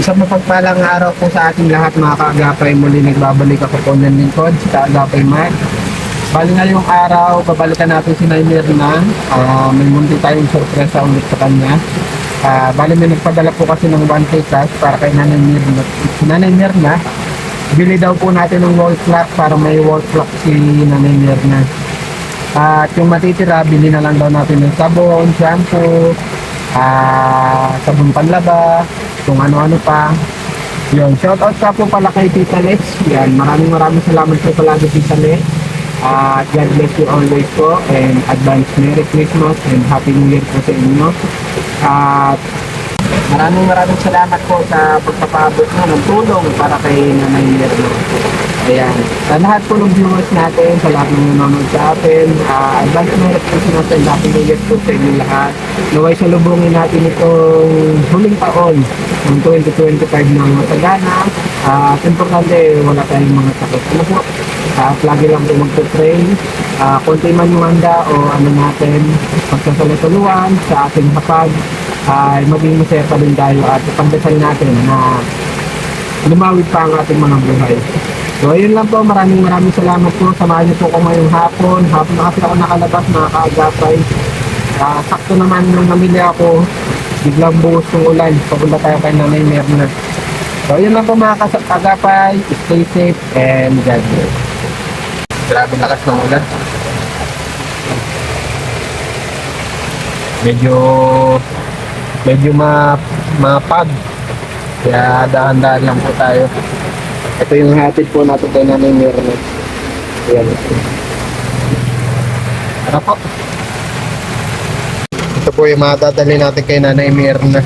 Isang mapagpalang araw po sa ating lahat mga kaagapay. Muli nagbabalik ako po ng lingkod sa Agapay Mark. Bali ngayong araw, babalikan natin si Nay Mirna. May munti tayong sorpresa ulit sa kanya. Bali may nagpadala po kasi ng 1K cash para kay Nanay Mirna. Si Nanay Mirna, bili daw po natin ng wall clock para may wall clock si Nanay Mirna. At yung matitira, bili na lang daw natin ng sabon, shampoo, sabon panlaba, kung ano-ano pa. Yun, shoutout ka po pala kay Tita Lex. Yan, maraming salamat po palagi Tita Lex. God bless you always po, and advance Merry Christmas and Happy New Year po sa inyo. At maraming salamat po sa pagpapaabot mo ng tulong para kay Nanay Mirna. Ayan, sa lahat po ng viewers natin, sa lahat ng nanonood sa atin, advance Merry Christmas and Happy New Year po sa inyo lahat. Naway salubungin natin itong huling taon ng 2025 ng matagana. Importante, wala tayong mga sakit. Ano po? Lagi lang po magpo-pray. Konti man yung handa o ano natin, pagsasalutuluan sa ating hapag, ay maging masaya pa din tayo at pagdasal natin na lumawid pa ang ating mga buhay. So ayun lang po, maraming salamat po. Samahan niyo po ko ngayong hapon. Hapon na kasi ako nakalabas mga kaagapay. Sakto naman nung namili ako, biglang buhos ng ulan. Papunta tayo kay Nanay Mirna. So ayun lang po mga kaagapay. Stay safe and God bless. Grabe lakas ng ulan. Medyo mapag. Kaya dahan-dahan lang po tayo. Ito yung hatid po natin kay Nanay Mirna. Ayan. Ano po? Ito po yung matadali natin kay Nanay Mirna.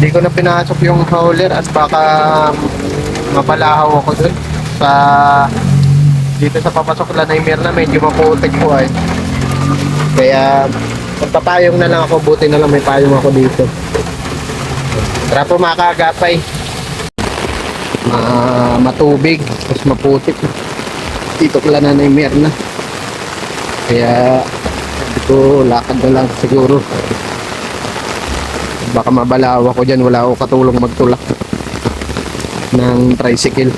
Hindi ko na pinasok yung hauler at baka mapalahaw ako dun. Dito sa papasok Nanay Mirna, medyo maputik po ay. Kaya magpapayong na lang ako, buti na lang may payong ako dito. Tara po mga kaagapay. Matubig, tapos maputik. Dito pala Nanay Mirna. Kaya sabi ko, lakad na lang siguro. Baka mabalaw ako dyan, wala ako katulong magtulak ng tricycle.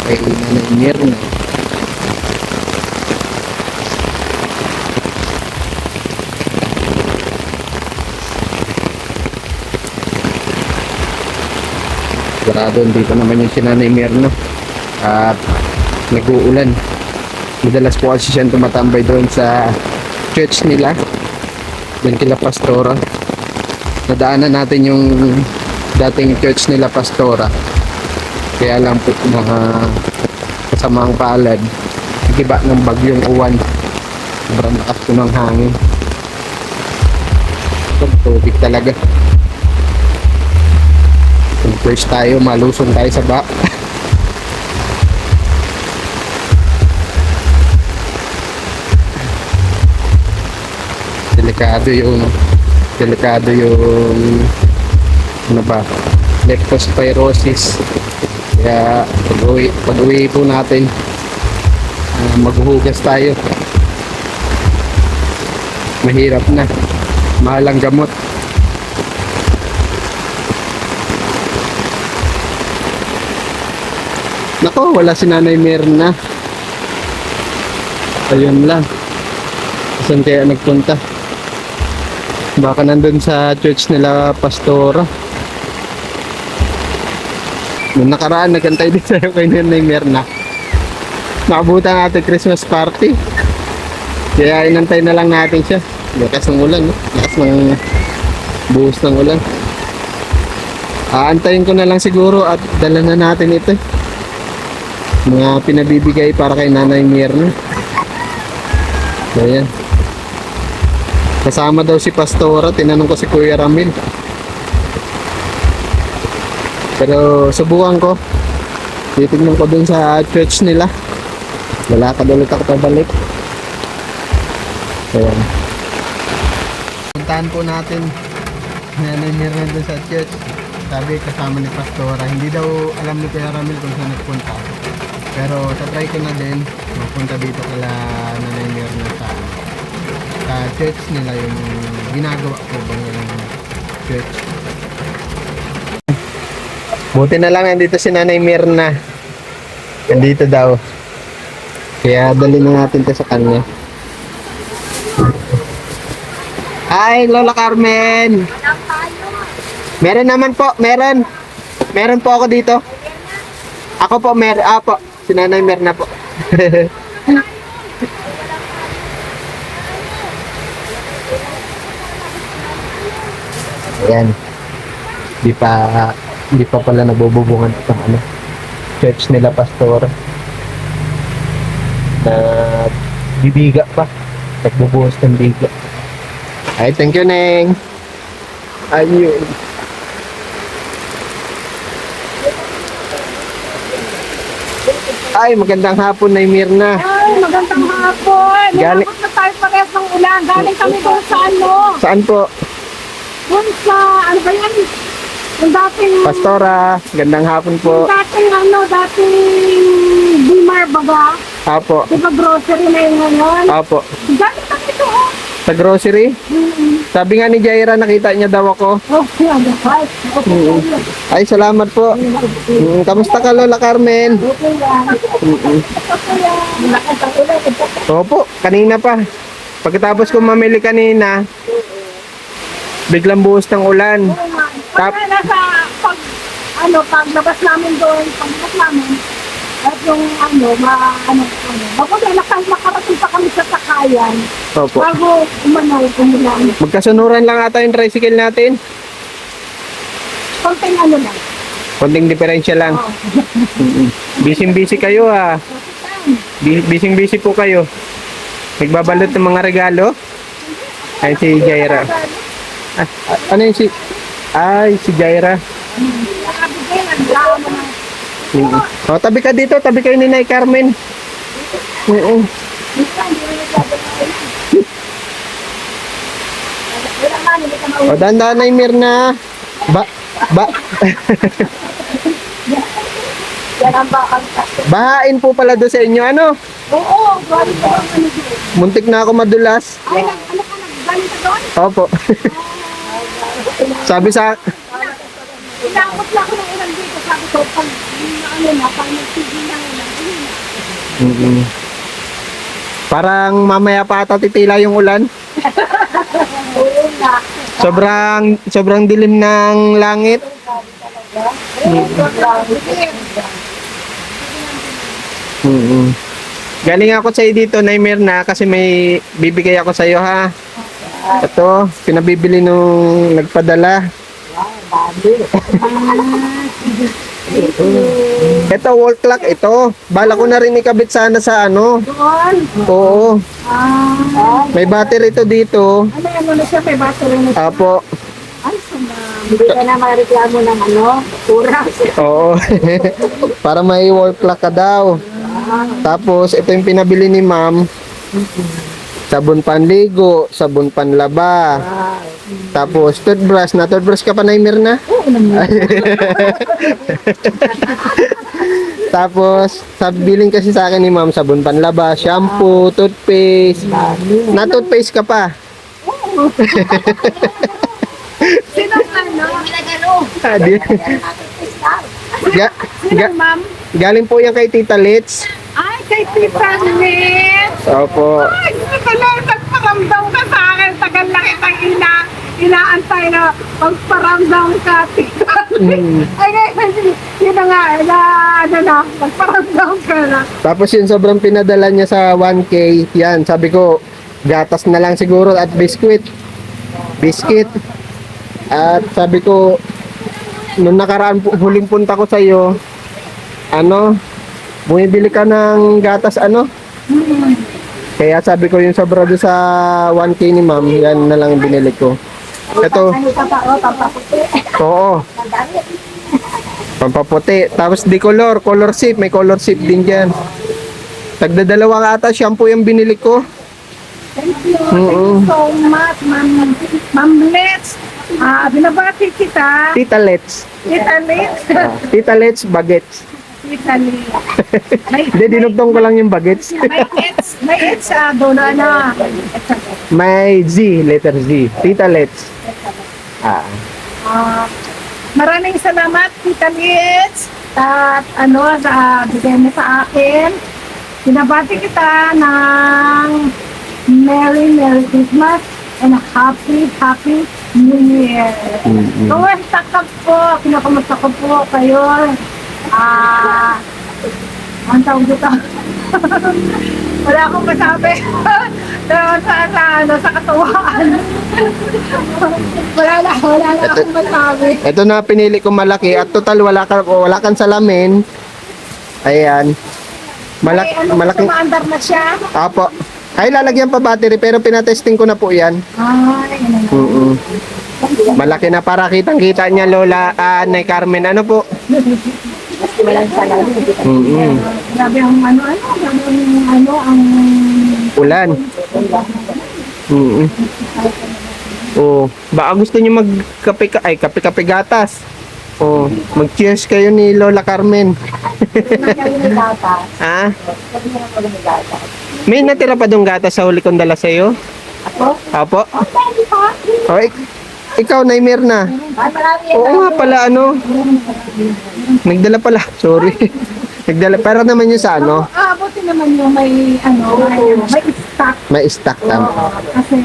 Kay Nanay Mirna. Sarado dito naman yung si Nanay Mirna at nag-uulan. Madalas po kasi siya tumatambay doon sa church nila, doon kila Pastora. Nadaanan natin yung dating church nila Pastora. Kaya lang po kasamang palad, giba ng bagyong uwan, sobrang lakas po ng hangin. Tubig talaga. Kung first tayo, malusong tayo sa ba. delikado yung ano ba, leptospirosis. Kaya pag uwi po natin, maghuhugas tayo. Mahirap na, mahal ang gamot. Nako, wala si Nanay Mirna. Ayun lang, saan kaya nagpunta? Baka nandun sa church nila Pastora. Nung nakaraan, nagkantay din sa'yo kay Nanay Mirna. Nakabutan natin Christmas party. Kaya inantay na lang natin siya. Lakas ng ulan, no? Lakas ng buhos ng ulan. Aantayin ko na lang siguro at dala na natin ito. Mga pinabibigay para kay Nanay Mirna. Ayan. Kasama daw si Pastora. Tinanong ko si Kuya Ramil. Pero subukan ko. Titignan ko dun sa church nila. Wala ka ulit ako pabalik. Ayan. Puntahan po natin Nanay Mirna dun sa church. Sabi kasama ni Pastora. Hindi daw alam ni Kuya Ramil kung saan nagpunta. Pero tatry ko na din magpunta dito kala Nanay Mirna sa sa church nila yung ginagawa ko bang church. Buti na lang nandito si Nanay Mirna. Nandito daw. Kaya dali na natin to sa kanya. Hi, Lola Carmen. Meron naman po, meron. Meron po ako dito. Ako po, po. Si Nanay Mirna po. Ayan. Di pa pala nabububungan itong ano, church nila pastor. Bibiga pa. Nagbubuhos ng biga. Ay, thank you, Neng. Ayun. Ay, magandang hapon, Nay Mirna. Ay, magandang hapon. Galing- Nilabot na tayo parehas ng ulan. Galing kami doon sa ano. Saan po? Doon sa, ano ba yan? Yung dating, Pastora, gandang hapon po. dating Bimar baga. Apo. Di ba grocery na yung ngayon? Apo. Galing kami doon. Sa grocery? Sabi nga ni Jaira, nakita niya daw ako. Oh, yan. Ay, okay. Ay, salamat po. Kamusta ka, Lola Carmen? Okay yan. Okay yan. Malakas ang ulan. Opo, kanina pa. Pagkatapos ko mamili kanina, biglang buhos ng ulan. Pag paglabas namin doon, at yung makarating pa kami sa sakayan, Opo. bago umulan. Magkasunuran lang ata yung tricycle natin. Konting lang. Konting diferensya lang. Oh. Busy kayo ah. Busy po kayo. Nagbabalot ng mga regalo. Ay, si Jaira. Ano yung si... Ay, si Jaira. Oh, tabi ka dito. Tabi kayo ni Nay Carmen. Oo. O, dahan-dahan, Nay Mirna. Yan ang bakal. Bahain po pala doon sa inyo. Ano? Oo, galing ka doon. Muntik na ako madulas. Ay, galing ka doon? Opo. Sabi sa... Inakot lang ako ng ulan dito. Sabi ko, pag pag nagsigil na ulan, Parang mamaya pa ata titila yung ulan. oo na. Sobrang dilim ng langit. Galing ako sa iyo dito, Nay Mirna, kasi may bibigay ako sa iyo ha. Ito, pinabibili nung nagpadala. Ito, wall clock ito. Bala ko na rin ikabit sana sa ano. Doon? Oo, May may battery ito dito. ano na siya, may battery na siya. Apo. Ay, sana. Hindi ka na mareklamo ng kurang. Oo. Para may wall clock ka daw. Tapos, ito yung pinabili ni Ma'am. Sabon panligo, sabon panlaba. Tapos, toothbrush. Na-toothbrush ka pa, Nay Mirna? Oo naman. Tapos, billing kasi sa akin ni Ma'am, sabon panlaba, shampoo, toothpaste. Na-toothpaste ka pa. Sino Minagano? Ga- Sino, ga- ma'am? galing po yan kay Tita Litz. Ay, kay Tita Nit. Opo. Ay, ito lang, nagparamdam ka sa akin. Tagal lang itang inaantay na magparamdam ka, Tita Nit. Ay, ngayon, yun na nga, magparamdam ka na. Tapos yun, sobrang pinadala niya sa 1K. Yan, sabi ko, gatas na lang siguro at biskuit. Biscuit. At sabi ko, nung nakaraan huling punta ko sa iyo, bumibili ka ng gatas Kaya sabi ko yung sobra doon sa 1K ni Ma'am, yan na lang binili ko. Ito, Ano ka pa, pampaputi. oo, pampaputi. Tapos di color shape, may color shape din dyan. Tagdadalawang ata shampoo yung binili ko. Thank you. Thank you so much, Ma'am Let's. Binabati kita. Tita Let's. Tita Let's. Tita Let's Bagets. Tita Let's. May Hindi, dinugtong ko lang yung bagets. May it's doon na. May Z, letter Z. Tita Let's. Ah. Maraming salamat, Tita Liz, at sa bigay mo sa akin. Binabati kita ng Merry Christmas and a Happy New Year. Kumusta ka po? Kinakamusta ko po kayo? Ang tawag dito. Wala akong masabi. sa katawaan. wala na akong masabi. Ito na pinili ko malaki at total wala kang salamin. Ayan. Malaking Sumaandar na siya. Apo. Ay lalagyan pa battery pero pinatesting ko na po 'yan. Ay, ano na. Malaki na para kitang-kita niya Lola Nay Carmen. Ano po? Walang salamin. Grabe ang ang Ulan. Oh, baka gusto niyo kape gatas. Oh, mag-cheers kayo ni Lola Carmen. Ha? May natira pa dong gatas sa huli kong dala sa'yo? Apo? Oh, ikaw, Naimir na. Oo nga pala, Nagdala pala, sorry. Nagdala, para naman yun sa buti naman yung may stock. May stock Kasi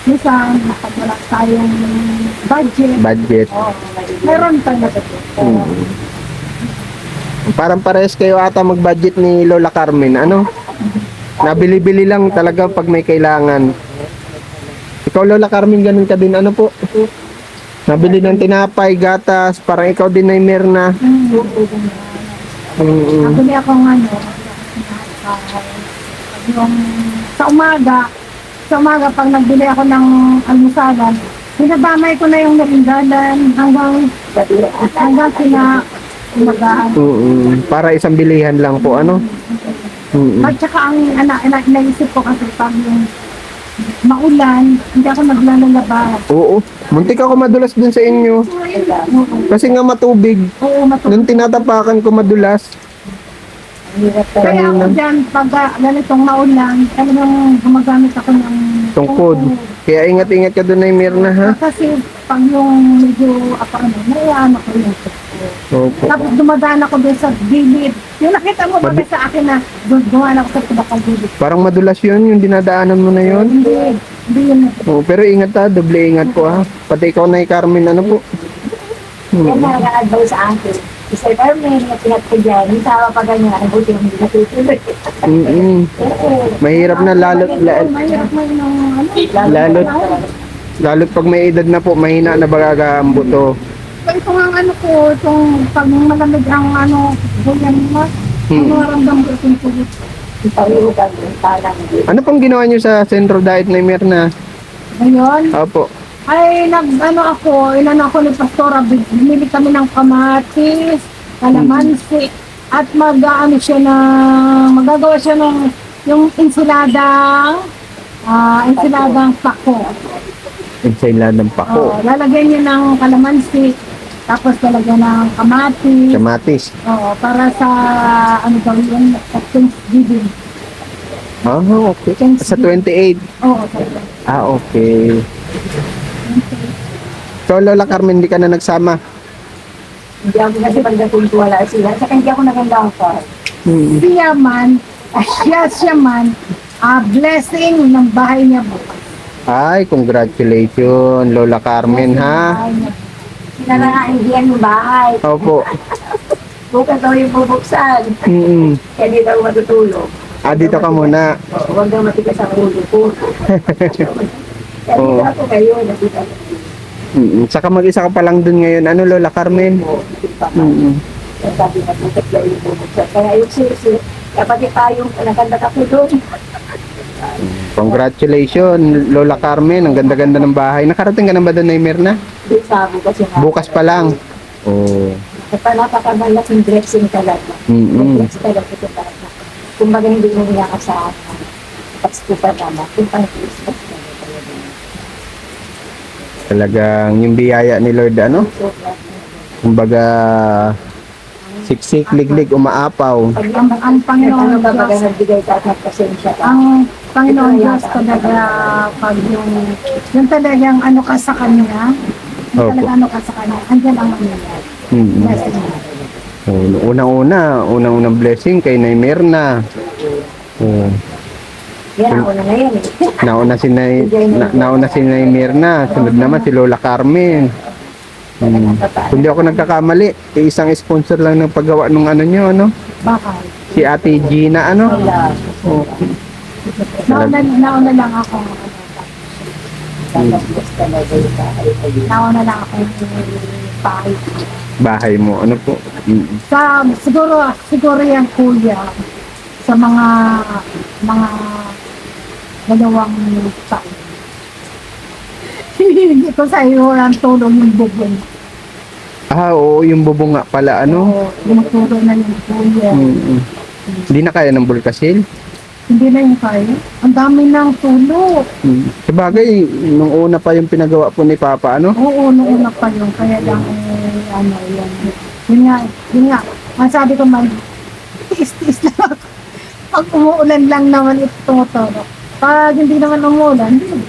minsan kapag wala tayong budget. Meron talaga. Parang parehas kayo ata mag-budget ni Lola Carmen, Nabili-bili lang talaga pag may kailangan. Ikaw Lola Carmen, ganun ka din, po? Nabili ng tinapay, gatas, parang ikaw din ay Mirna. Nabili akong yung sa umaga pag nagbili ako ng almusalan, pinabamay ko na yung narindalan hanggang umagaan. Para isang bilihan lang po, At saka ang naisip ko kasi pag yung maulan, hindi ako naglalabas. Oo, muntik ako madulas dun sa inyo. Kasi nga matubig. Oo, matubig. Nung tinatapakan ko madulas. Kaya ako dyan, pag ganitong maulan, talagang gumagamit ako ng Tungkod. Kaya ingat-ingat ka dun ay Mirna, ha? Kasi pag yung medyo naiyan ako yung Opo. tapos dumadaan ako doon sa gilid. Yung nakita mo ba sa akin na dumaan ako sa pinakang gilid? Parang madulas yun, yung dinadaanan mo na yun. Hindi yun. Oo, pero ingat ha, doble ingat po ha. Pati ikaw na Carmen, po? Yan na nag-advise sa akin. Isa Carmen, na pinat ko dyan. Yung tawa pa ganyan, ang buti yung hindi natutuloy. Mahirap na Mahirap mo yung lalo't pag may edad na po, mahina na bagaga ang buto. ito nga itong pag malamig ang ganyan mo, maramdam ko itong pulit. Pareho ka doon, parang Ano pong ginawa niyo sa Centro Diet na Mirna? Ngayon, Opo. ay ilan ako ni Pastora, bumili kami ng kamatis, kalamansi, at magagawa siya ng yung ensiladang pako. Ensaladang pako. Lalagyan niya ng kalamansi, tapos lalagyan ng kamatis. Kamatis. Para sa yun, sa Thanksgiving. Okay. Sa 28. Okay. So, Lola Carmen, hindi ka na nagsama? hindi ako kasi pagdating ko wala sila. Saka hindi ako naganda pa. Siya man, blessing ng bahay niya bukas. Ay, congratulations, Lola Carmen, ha? Sinangaindihan yung bahay. Opo. Bukas daw yung bubuksan. Kaya di daw matutulog. Dito ka muna. Huwag daw matigas ang ulo ko. Kaya dito ako kayo. Nakita ko. Saka mag-isa ka pa lang dun ngayon. Lola Carmen? Kaya sabi na bukas daw yung bubuksan. Kaya yung sisi, kapag tayong naganda ka po doon. Congratulations, Lola Carmen. Ang ganda-ganda ng bahay. Nakarating ka na ba doon, Mirna? Di sa bukas yung Bukas pa lang. Napakabalaking dressing talaga. Dressing talaga ito talaga. Kumbaga hindi mo niya ka sa Pasko pa naman. Kung pang Christmas talaga. Talagang yung biyaya ni Lord, kumbaga Siksik, liglig, umaapaw. Pag Ang Panginoon ano ba baga Diyos, nagbigay ka at nagpasensya ka. ang Panginoon Diyos talaga pag yung talagang ano ka sa Kanya, yung Opo. talagang ano ka sa Kanya, andyan ang mangyayari. Mm. Blessing na. Unang-unang blessing kay Nay Mirna. Oh. Yan ako na ngayon eh. Nauna si Nay Mirna, sunod naman si Lola Carmen. Kung di ako nagkakamali, isang sponsor lang ng paggawa ng ano nyo, ano? Bakal. Si Ate Gina, ano? Wala. Oh. Nauna lang ako. Tatapos talaga yung bahay ko yun. Nauna lang ako yung bahay. Bahay mo, ano po? Mm. Siguro yan kuya sa mga dalawang taon. Hindi ko sa iyo ang tulong yung bubong. Oo, yung bubong nga pala, ano? Oo, yung tulong na yung kuya. Mm. Hindi na kaya ng bulkasil? Hindi na yung kaya. Ang dami ng tulong. Sabagay, nung una pa yung pinagawa po ni Papa, ano? Oo, noon na pa yun. Kaya lang, yun nga. Ang sabi ko man, tiis-tiis lang ako. Pag umuulan lang naman ito tumutulog. Pag hindi naman umuulan, hindi.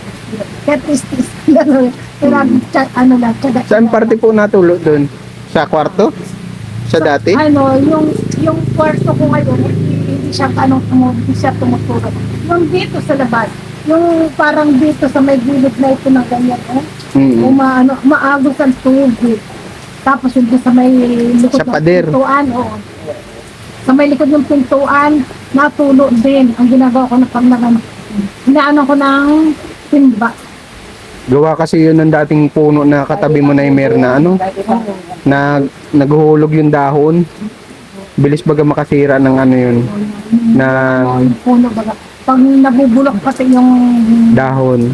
Kaya tiis-tiis lang. Pero ano lang, tsaga. Saan parte po natulog doon? Sa kwarto? Sa dati? Ano, yung kwarto ko ngayon, hindi siya tumutulog. Yung dito sa labas, yung parang dito sa may gilid na ito ng ganyan, Mm. maagos ang tubig. Tapos yung sa may likod Sa ng pader. pintuan, oo. Sa may likod ng pintuan, natulo din. Ang ginagawa ko na pag inaano ko ng timba. Gawa kasi yun ng dating puno na katabi mo na yung Mirna, ano? Na naghuhulog yung dahon. Bilis baga makasira ng ano yun, ng Yung puno baga. Pag nabubulok pati yung dahon.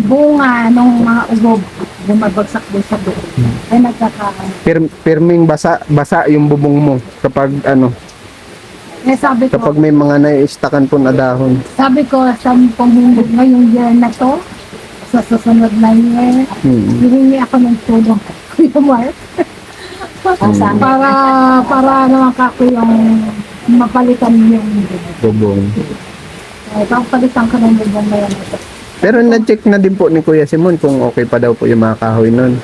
bunga ng mga ugob, bumabagsak din sa doon. Ay nagkakaano. Pirming basa yung bubong mo kapag ano, Eh sabi ko, kapag may mga naiistakan po na dahon. sa panghuhulog ngayong year na to, sa susunod na year, Mm. hihingi ako ng tulong. Kuya Mark. para naman kako yung mapalitan yung Bubong. palitan ko ng bubong na yan. Pero na-check na din po ni Kuya Simon kung okay pa daw po yung mga kahoy nun.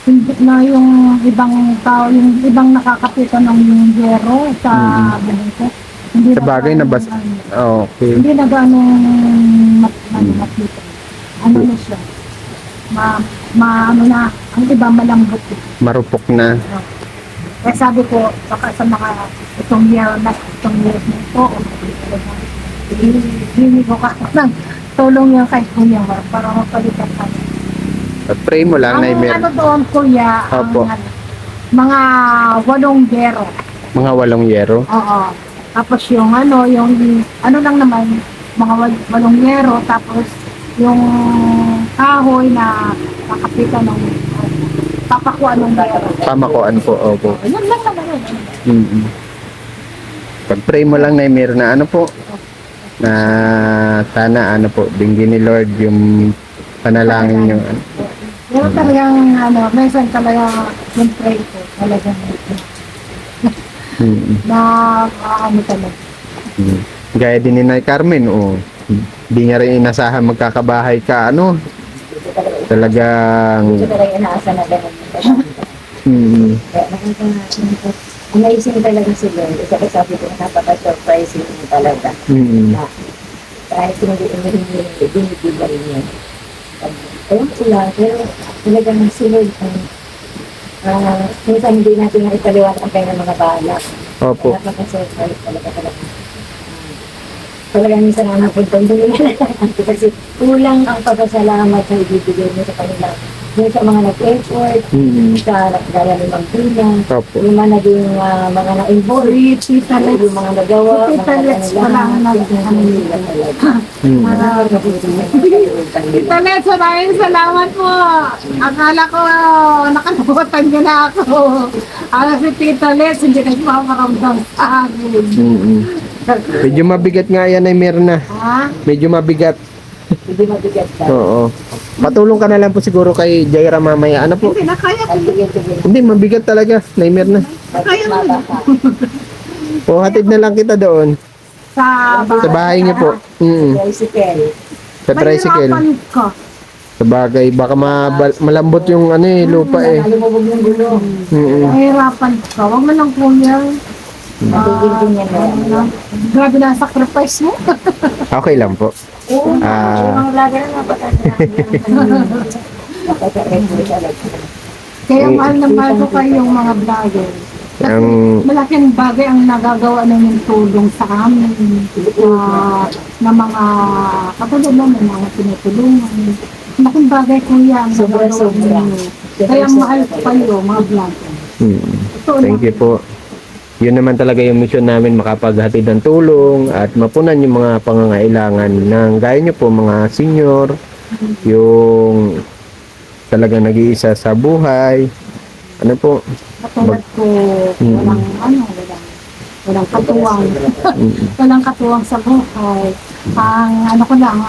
Hindi na yung ibang tao, yung ibang nakakapitan ng yero sa bubong ko. Hindi Sa bagay na bas... Okay. Hindi na ganong makita. Ano na siya? Ano na, ang iba malambot. Marupok na. Kaya sabi ko, baka sa mga itong year na ito, hindi ko ka ng tulong yung kay Kuya Mar para mapalitan ka. At pray mo lang na Ang meron. ano doon, Kuya, ang Opo. mga 8 gero. Mga 8 yero. Oo. Tapos yung ano lang naman, mga 8 gero, tapos yung kahoy na nakapitan ng papakuan ng gero. Pamakuan po. Opo. Yun lang naman yun. Mm. Pag-pray mo lang na meron na ano po. Na sana ano po, binigyan ni Lord yung panalangin nyo. Pero talagang minsan talaga yung pray ko, talagang na ano talaga. Gaya din ni Nay Carmen, di niya rin inasahan magkakabahay ka, ano? Talagang... Ito talaga inaasa na ganun. Kaya nakita natin po. Amazing talaga si Lord. Isa ka sabi ko, napaka-surprising talaga. Na kahit hindi binibigay niya. Ewan ko lang, pero talagang si Lord, minsan hindi natin na ipaliwanag ang kanyang mga bahala. Opo. Napaka-surprise talaga. Talagang minsan nga napunta doon kasi kulang ang pagkasalamat sa ibibigay mo sa kanila. Yung sa mga nag-effort, sa gaya ng magbilang, Opo. yung mga naging mga na-involve, Tita Lex. yung mga nagawa, Tita Lex pala ang nila talaga. Tita Lex, maraming salamat po. Akala ko nakalimutan niyo na ako. Si Tita Lex, hindi kayo makaramdam sa akin. Medyo mabigat nga yan ay Mirna. Ha? Medyo mabigat. Hindi mabigat ka. Oo. Patulong ka na lang po siguro kay Jaira mamaya. Ano po? Hindi na kaya ko. Bigyan. Hindi, mabigat talaga. Naimer na. Kaya mo na. O, hatid na lang kita doon. Sa Sa bahay niyo po. Tricycle. Sa tricycle. Mahirapan ka. Sa bagay, baka malambot yung ano eh, lupa eh. Lumubog ng gulong. Mahirapan ka. Huwag mo lang kuya. Natigil din yan na. Grabe na ang sacrifice mo. Okay lang po. Oo, Ah. yung mga vlogger na napatanda. Kaya mahal na mahal ko kayong mga vlogger. Kasi Ang- malaking bagay ang nagagawa ng tulong sa amin. Na mga katulad naman, mga tinutulungan. Malaking bagay kuya ang nagagawa Sobra-sobra. ninyo. Kaya mahal ko kayo mga vlogger. Totoo Thank you po. Yun naman talaga yung mission namin, makapaghatid ng tulong at mapunan yung mga pangangailangan ng gaya nyo po mga senior, yung talaga nag-iisa sa buhay. Ano po? Katulad ko, walang katuwang. Walang katuwang sa buhay. Ang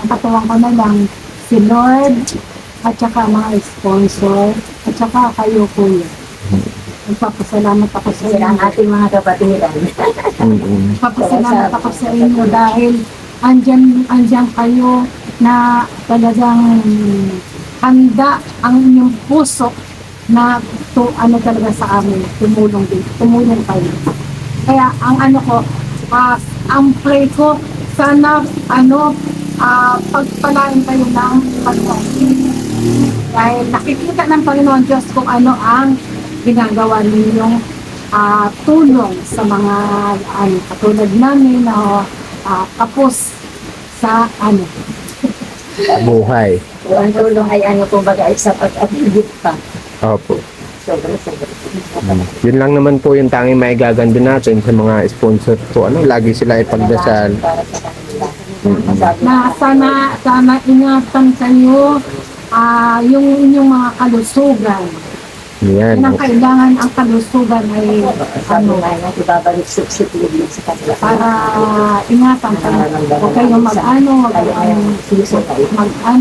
katuwang ko na lang, si Lord, at saka mga sponsor, at saka kayo kuya. Nagpapasalamat ako sa Sila ang inyo. ating mga kapatiran. Nagpapasalamat ako sa inyo dahil andyan kayo na talagang handa ang inyong puso na talaga sa amin, tumulong kayo. Kaya ang ang pray ko, sana pagpalain kayo ng Panginoon. Dahil nakikita ng Panginoon Diyos kung ano ang ginagawa ninyong tulong sa mga katulad namin na tapos sa Buhay. Ang tulong ay kumbaga ay sapat at higit pa. Opo. Sobra-sobra. Yun lang naman po yung tanging maigaganda natin sa mga sponsor po. Lagi sila ipagdasal. Para sa kanila. na sana ingatan kayo yung inyong mga kalusugan. Yan. Yan ang kailangan, ang kalusugan ay Sabi nga na, ibabalik suksip din sa kanila. para ingatan kayo. Huwag kayong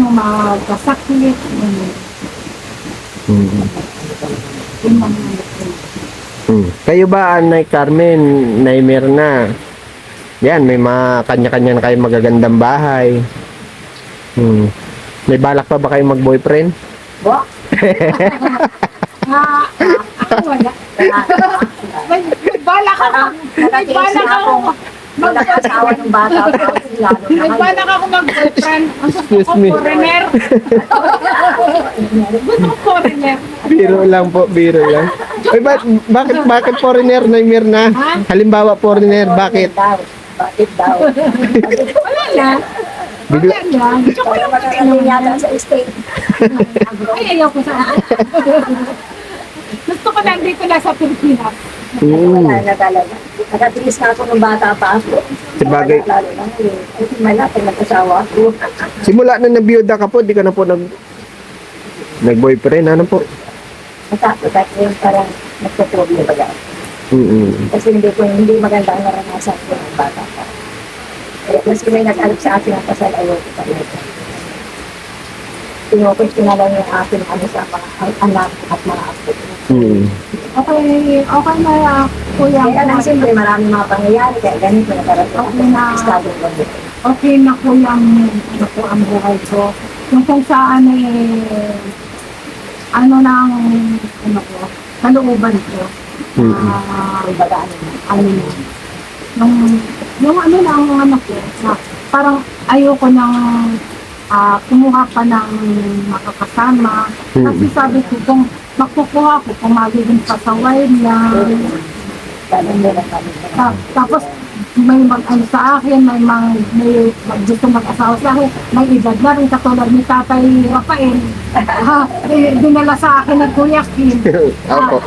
magkasakit. Yun lang ang Kayo ba, Nay Carmen, Nay Mirna? Yan, may mga kanya-kanya na kayo magagandang bahay. May balak pa ba kayo mag-boyfriend? Bo? wala. May balak ako. May balak ako. Mag-asawa ng bata. May balak ako mag-boyfriend. Excuse me. Foreigner. Gusto ko foreigner. Biro lang po, biro lang. Ay, bakit foreigner, Nay Mirna? Ha? Halimbawa, foreigner, bakit? Bakit daw? Wala lang. Wala lang. Gusto ko lang Magkakaroon yata sa estate. Ay, ayaw ko sa Gusto ko lang dito na sa Pilipinas. Wala na talaga. Nakatiis na ako nung bata pa ako. Sabagay. Lalo na ngayon. Ay, malapit nag-asawa ako. Simula na nabiyuda ka po, di ka na po nag-boyfriend, ano po? Matapos at yung parang nagpo-problem baga. Kasi hindi maganda ang naranasan ko ng bata pa. Kaya mas may nag-alap sa akin ang kasal, ayaw ko talaga. Tinukos ko na lang yung akin sa mga anak at mga apo. Okay na kuya. Kaya lang siyempre maraming mga pangyayari, kaya ganito na talaga. Okay na. Estado ko dito. Okay na kuya ang buhay ko. Yung kung saan kalooban ko. Kumbaga Yung anak ko, parang ayoko nang kumuha pa ng makakasama. Kasi sabi ko, kung makukuha ko, kung magiging pasaway lang. Tapos, may sa akin, may gusto mag-asawa sa akin, may edad na rin, katulad ni Tatay Rafael. Dinala sa akin ng Kuya Kim. Opo.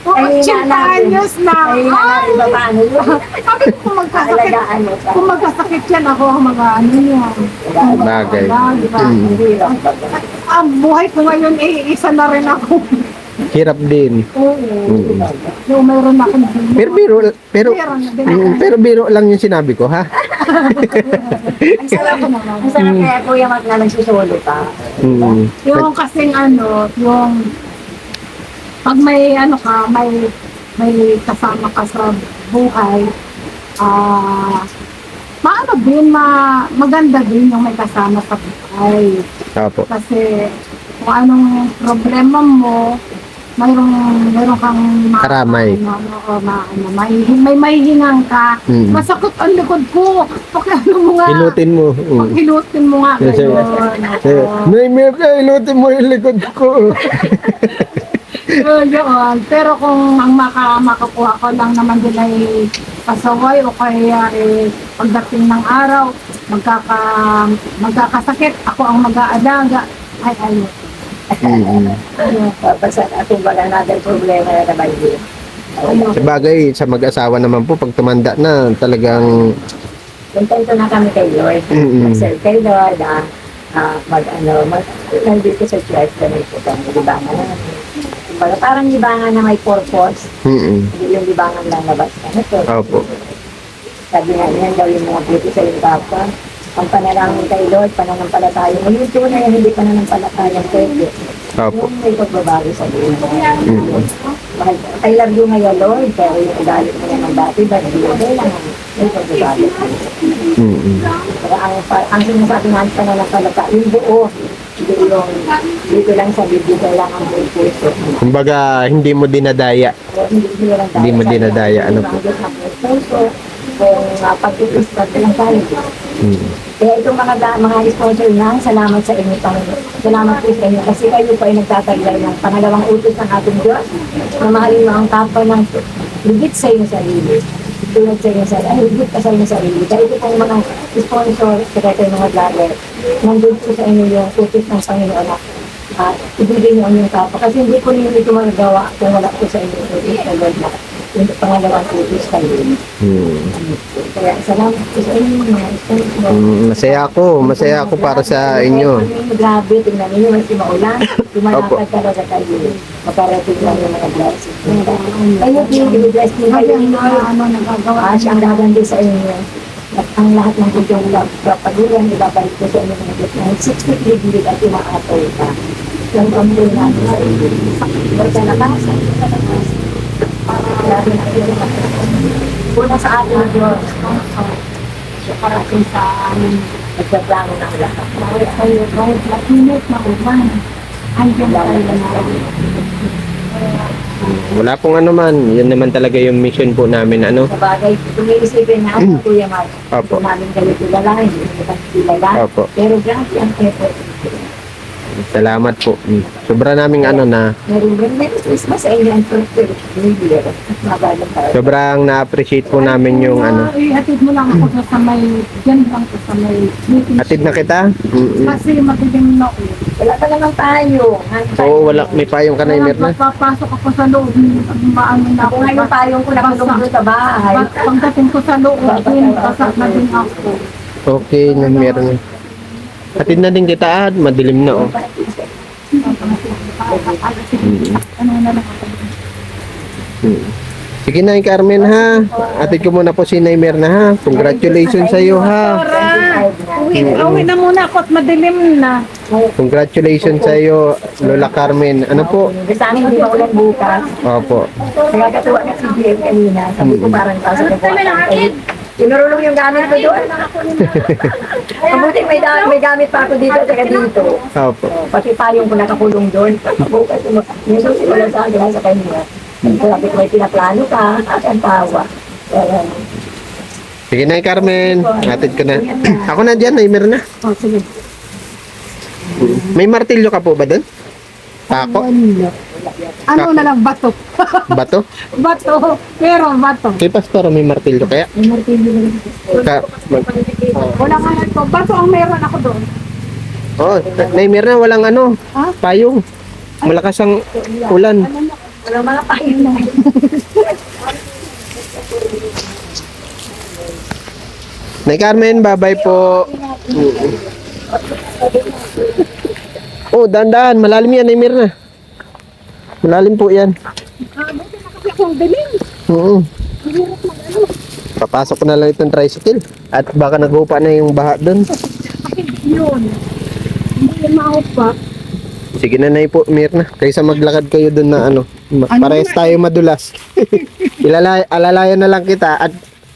80 anyos na. Ay, natin ba paano yun? Sabi ko, Alagaan mo sa kung magkasakit yan, ako yan. Bagay. Diba? hirap. Ang buhay ko ngayon, isa na rin ako. Hirap din. Oo. Mm. Yung mayroon akong Pero biro lang yung sinabi ko, ha? Ang sarap, ang sarap kaya Kuya Mark na nagsusolo pa. Mm. yung kasing yung pag may ka, may kasama ka sa buhay, maano din, maganda din yung may kasama sa buhay. Opo. Kasi kung anong problema mo, mayroon kang Karamay. may mahihingang ka. Mm. Masakit ang likod ko. Pakiano mo nga. Hilutin mo. Mm. Paghilutin mo nga. Yes, sir. Ganun. Naimer ka, hilutin mo yung likod ko. Yun. Pero kung ang makakuha ko lang naman din ay pasaway o kaya pagdating ng araw, magkakasakit, ako ang mag-aalaga, ay ayun. Mm. Basta natin wala natin problema na naman din. Ayun. Sabagay, sa mag-asawa naman po, pag tumanda na, talagang Contento na kami kay Lord. Mm-mm. Sir, kay Lord, nandito sa church kami po kami, libangan namin. Kumbaga, parang libangan na may purpose. Hindi yung libangan lang na basta. Opo. Sabi nga niyan daw yung mga buti sa yung kapwa. Ang panalangin kay Lord, pananampalataya. Ngayon ito na yung hindi pananampalataya pwede. Opo. Yung may pagbabago sa buhay. Mm. I love you ngayon, Lord, pero yung ugalit mo yan ng dati, ba't hindi mo kailangan may pagbabago. Mm. Pero ang sinasabi natin pananampalataya, yung buo, hindi yung dito lang sa Biblia, kailangan buong puso. Kumbaga, hindi mo dinadaya. Hindi mo dinadaya, ano po? Puso, kung pag-iispat lang tayo. Mm. Kaya itong mga sponsor na, salamat sa inyo, Panginoon. Salamat po sa inyo kasi kayo po ay nagtataglay ng pangalawang utos ng ating Diyos na mahalin mo ang kapwa ng higit sa iyong sarili. Tulad sa iyong sarili, higit ka sa iyong sarili. Kaya ito pong mga sponsor, kaya kayo mga vlogger, nandun po sa inyo yung utos ng Panginoon na ibigay niyo ang inyong kapwa. Kasi hindi ko ninyo ito magagawa kung wala po sa inyo utos na Lord na yung pangalawang utos kayo. Mm. Kaya salamat po sa inyo mga sponsor. Masaya ako para sa inyo. Grabe, tingnan ninyo, mas maulan. Tumalakad talaga kayo. Makarating lang yung mga blessing. Kayo, bless din kayo. Siya ang gaganda sa inyo. At ang lahat ng kudyong pagulan, ibabalik ko sa inyo mga blessing. 60 degree at umaatoy ka. Yung pamilya natin sa inyo. Basta nakasan, basta nakasan. Grabe na kayo. Una sa ating Diyos. Parating sa amin. Nagpaplano ng lahat. Kahit kayo, kahit matinit na ulan, andyan tayo na. Wala pong ano man. Yun naman talaga yung mission po namin. Ano? Sa bagay, kung iisipin na ako, Kuya Mark, Opo. kung namin kayo kilala, hindi ko kilala. Opo. Pero grabe ang effort. Salamat po. Mm. Sobra naming ano na. Merry Christmas sa inyo and prosperous New Year. At mabalang tayo. Sobrang na-appreciate po namin yung ano. Ihatid mo lang ako sa may, dyan lang ko sa may meeting. Atid na kita? Mm-mm. Kasi matilim na ulit. Wala pa naman tayo. Oo, wala. May payong ka na, Imer na. Papasok ako sa loob, maano na Ako nga yung payong ko nakulong doon sa bahay. Pagdating ko sa loob, pasak na din ako. Okay, na meron. Atid na din kita at madilim na oh. Ano na lang ako. Mm. Sige na, Carmen ha. Atid ko muna po si Naimer na ha. Congratulations sa iyo ha. Uwi na muna ako at madilim na. Congratulations sa iyo, Lola Carmen. Ano po? Sa amin, hindi ba ulan bukas? Opo. Kaya katuwa na si JM kanina. Sabi ko parang pasok na bukas. Tinurulong yung gamit ko doon. Mabuti may gamit pa ako dito at saka dito. Opo. Pati payong ko nakakulong doon. Bukas yung susi ko lang sa akin sa kanya. Sabi ko may pinaplano ka at ang tawa. Sige na, Carmen. Atid ko na. Ako na dyan, Naimer na. Oh, sige. May martilyo ka po ba doon? Ako? Ano na lang, bato. Bato? Bato. Pero bato. Kay Pastor, may martilyo kaya? Ka, mag, Wala nga ito. Bato ang meron ako doon. oh, Naimer na, walang ano, Ha? payong. Malakas ang ulan. Walang mga payong na. Nay Carmen, bye-bye po. Oh, dandan, malalim yan, Naimer na. Malalim po yan. Buti na kasi akong dilim. Oo. Ang hirap mag-ano. Papasok ko na lang itong tricycle. At baka nagupa na yung baha doon. Kasi yun. Hindi yung maupa. Sige na po, Mirna. Kaysa maglakad kayo doon na ano. Parehas tayo madulas. Alalayan na lang kita at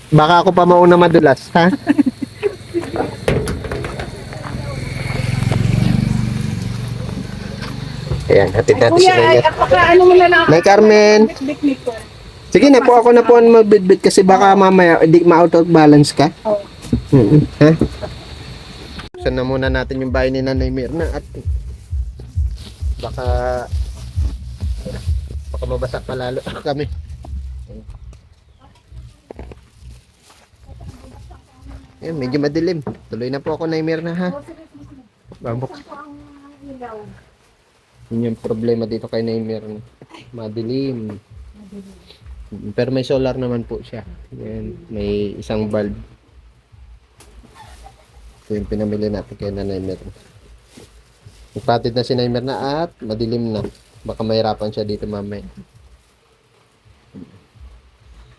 baka ako pa mauna madulas, ha? Ayan, hatid natin si Kuya, ay, Naymir. ano mo na lang. Nay Carmen. Bit-bit ko. Sige na po, ako na po ang magbitbit kasi baka mamaya hindi ma-out of balance ka. Oo. Ha? Buksan na muna natin yung bahay ni Nanay Mirna at baka mabasa pa lalo kami. Ayan, medyo madilim. Tuloy na po ako, Nanay Mirna, ha? Babuk. Yun yung problema dito kay Nanay Mirna. Madilim. Pero may solar naman po siya. Ayan, may isang bulb. Ito yung pinamili natin kay Nanay Mirna. Nagpatid na si Nanay Mirna at madilim na. Baka mahirapan siya dito mamaya.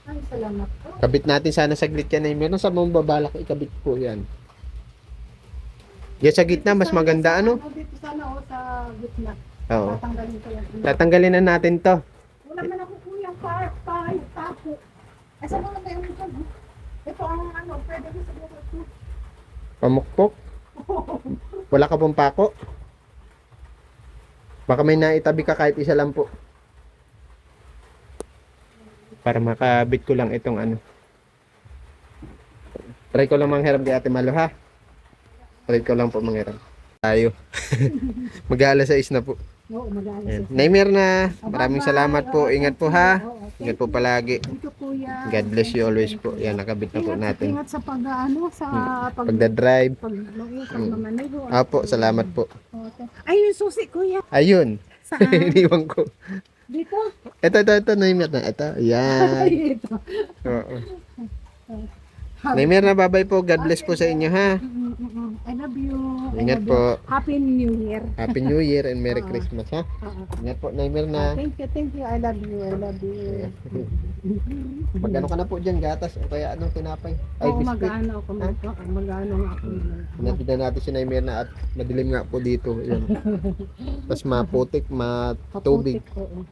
Ay, salamat po. Kabit natin sana saglit yan, Nanay Mirna. Sa mong babalak ikabit po yan. Yan sa gitna, mas maganda ano? Dito sana o sa gitna. Oo. Tatanggalin ko yan. Tatanggalin na natin to. Wala man ako kuyang tapo. Ay, saan mo na tayo nito? Ito ang ano, pwede ko siguro ito. Pamukpok. Wala ka pong pako. Baka may naitabi ka kahit isa lang po. Para makabit ko lang itong ano. Try ko lang manghiram di Ate Malo, ha? Try ko lang po manghiram. Tayo. Mag-aalas 6 na po. Oo, mag-aalis. Ayan. Naymir na. Maraming salamat po. Ingat po, ha? Ingat po palagi. Ito kuya. God bless you always po. Yan, nakabit na po natin. Ingat sa pag-ano, sa Pagdadrive. pag-maneho. Apo, salamat po. Ay, yung susi kuya. Ayun. Saan? Iniwan ko. Dito? Ito, Naymir na. Ito, yan. Ay, ito. Oo. Naymir na, bye-bye po. God bless po sa inyo, ha? I love you. I Ingat love po. you. Happy New Year. Happy New Year and Merry Christmas, ha? Ingat po, Naymir na. Thank you. I love you. I love you. Magano ka na po dyan, gatas o kaya anong tinapay? Ay, Oo, biscuit. mag-ano ako. Mag-ano nga ako. Hinatid na natin si Naymir na at madilim nga po dito. Yan. Tapos maputik, matubig. Paputik, oo.